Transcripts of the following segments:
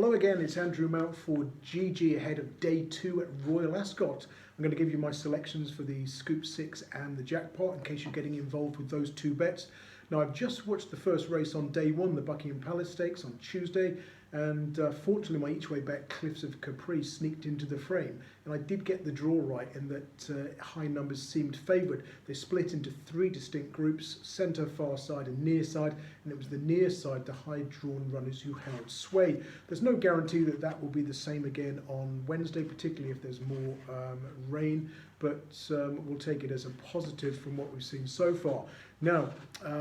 Hello again, it's Andrew Mount for GG ahead of day 2 at Royal Ascot. I'm going to give you my selections for the Scoop 6 and the Jackpot in case you're getting involved with those two bets. Now, I've just watched the first race on day 1, the Buckingham Palace Stakes on Tuesday, and fortunately my each way bet Cliffs of Capri sneaked into the frame, and I did get the draw right in that high numbers seemed favoured. They split into 3 distinct groups: centre, far side and near side, and it was the near side, the high drawn runners, who held sway. There's no guarantee that that will be the same again on Wednesday, particularly if there's more rain, but we'll take it as a positive from what we've seen so far. Now,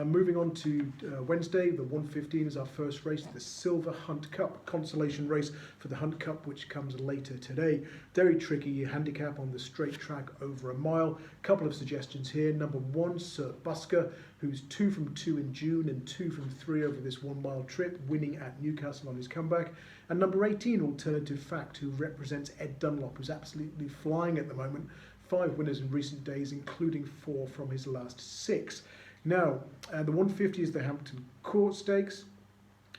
moving on to Wednesday, the 1:15 is our first race, the Silver Hunt Cup, consolation race for the Hunt Cup, which comes later today. Very tricky handicap on the straight track over a mile. Couple of suggestions here. Number 1, Sir Busker, who's 2 from 2 in June and 2 from 3 over this 1 mile trip, winning at Newcastle on his comeback. And number 18, Alternative Fact, who represents Ed Dunlop, who's absolutely flying at the moment. 5 winners in recent days, including 4 from his last 6. Now, the 150 is the Hampton Court Stakes.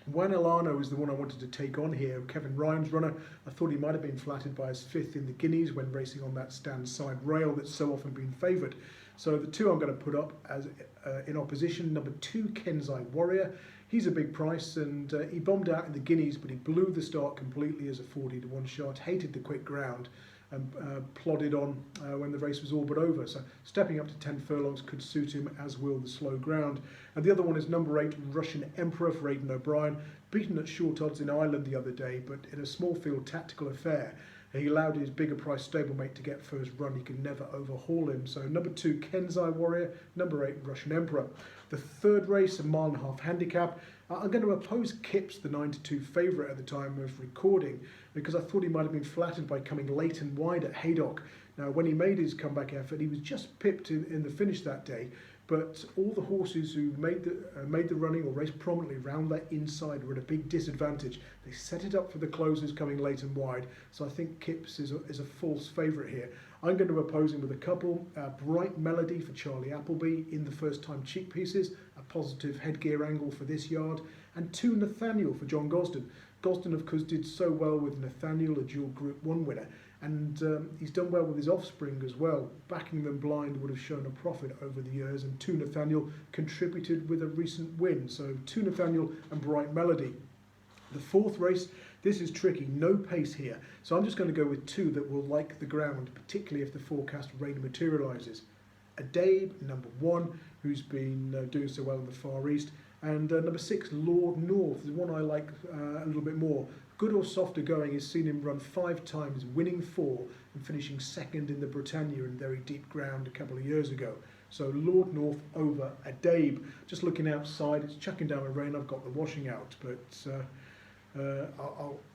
Juan Elano is the one I wanted to take on here. Kevin Ryan's runner. I thought he might have been flattered by his 5th in the Guineas when racing on that stand side rail that's so often been favoured. So the 2 I'm going to put up as in opposition. Number 2, Kenzai Warrior. He's a big price, and he bombed out in the Guineas, but he blew the start completely as a 40-to-1 shot. Hated the quick ground and plodded on when the race was all but over. So stepping up to 10 furlongs could suit him, as will the slow ground. And the other one is number 8, Russian Emperor for Aidan O'Brien, beaten at short odds in Ireland the other day, but in a small field tactical affair. He allowed his bigger price stablemate to get first run. He could never overhaul him. So number 2, Kenzai Warrior. Number 8, Russian Emperor. The third race, a 1.5 mile handicap. I'm going to oppose Kipps, the 9-to-2 favourite at the time of recording, because I thought he might have been flattered by coming late and wide at Haydock. Now, when he made his comeback effort, he was just pipped in the finish that day, but all the horses who made the running or raced prominently round that inside were at a big disadvantage. They set it up for the closers coming late and wide, so I think Kipps is a false favourite here. I'm going to oppose him with a couple. Bright Melody for Charlie Appleby in the first time cheek pieces, a positive headgear angle for this yard, and 2, Nathaniel for John Gosden. Gosden, of course, did so well with Nathaniel, a dual Group 1 winner, and he's done well with his offspring as well. Backing them blind would have shown a profit over the years, and 2, Nathaniel contributed with a recent win. So 2, Nathaniel and Bright Melody. The fourth race, this is tricky, no pace here, so I'm just going to go with 2 that will like the ground, particularly if the forecast rain materialises. Adabe, number 1, who's been doing so well in the Far East, and number 6, Lord North, is one I like a little bit more. Good or softer going has seen him run 5 times, winning 4 and finishing 2nd in the Britannia in very deep ground a couple of years ago. So Lord North over Adabe. Just looking outside, it's chucking down with rain. I've got the washing out, but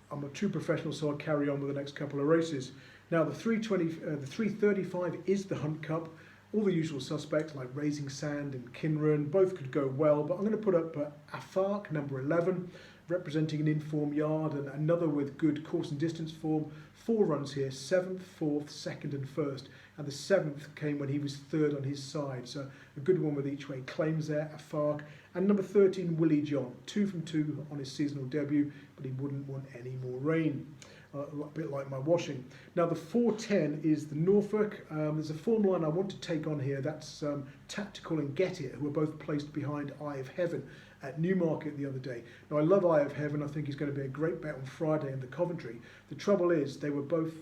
I'm a true professional, so I'll carry on with the next couple of races. Now the 335 is the Hunt Cup. All the usual suspects like Raising Sand and Kinran, both could go well, but I'm going to put up Afark, number 11, representing an in-form yard, and another with good course and distance form. 4 runs here, 7th, 4th, 2nd and 1st, and the 7th came when he was 3rd on his side, so a good one with each way claims there, Afark. And number 13, Willie John, 2 from 2 on his seasonal debut, but he wouldn't want any more rain. A bit like my washing. Now the 4:10 is the Norfolk. There's a form line I want to take on here. That's Tactical and Get It, who are both placed behind Eye of Heaven at Newmarket the other day. Now I love Eye of Heaven. I think he's going to be a great bet on Friday in the Coventry. The trouble is they were both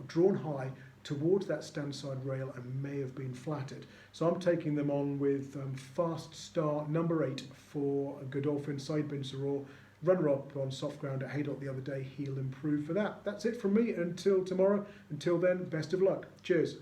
drawn high towards that stand side rail and may have been flattered. So I'm taking them on with Fast Star, number 8 for Godolphin, Said Bin Saror. Runner-up on soft ground at Haydock the other day, he'll improve for that. That's it from me until tomorrow. Until then, best of luck. Cheers.